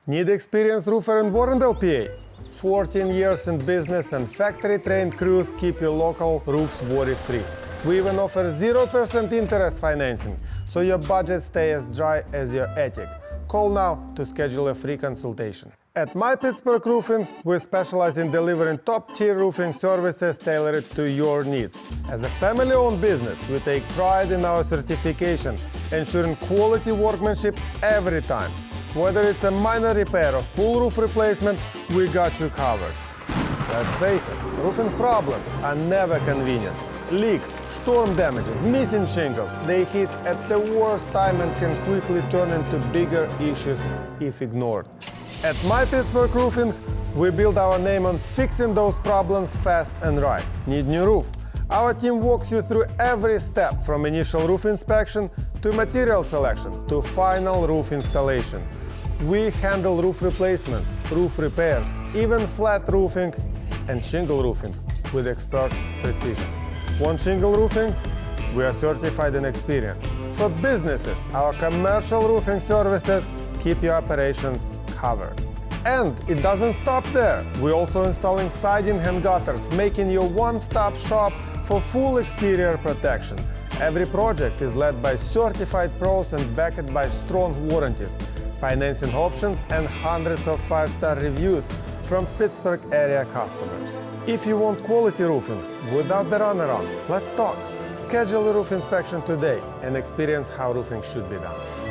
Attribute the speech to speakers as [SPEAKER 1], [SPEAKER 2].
[SPEAKER 1] Need experienced roofer in Warrendale, PA? 14 years in business and factory-trained crews keep your local roofs worry-free. We even offer 0% interest financing, so your budget stays as dry as your attic. Call now to schedule a free consultation. At MY Pittsburgh Roofing, we specialize in delivering top-tier roofing services tailored to your needs. As a family-owned business, we take pride in our certification, ensuring quality workmanship every time. Whether it's a minor repair or full roof replacement, we got you covered. Let's face it, roofing problems are never convenient. Leaks, storm damages, missing shingles, they hit at the worst time and can quickly turn into bigger issues if ignored. At MY Pittsburgh Roofing, we build our name on fixing those problems fast and right. Need new roof? Our team walks you through every step from initial roof inspection to material selection to final roof installation. We handle roof replacements, roof repairs, even flat roofing and shingle roofing with expert precision. Want shingle roofing? We are certified and experienced. For businesses, our commercial roofing services keep your operations covered. And it doesn't stop there. We're also installing siding and gutters, making you a one-stop shop for full exterior protection. Every project is led by certified pros and backed by strong warranties, financing options, and hundreds of five-star reviews from Pittsburgh area customers. If you want quality roofing without the runaround, let's talk. Schedule a roof inspection today and experience how roofing should be done.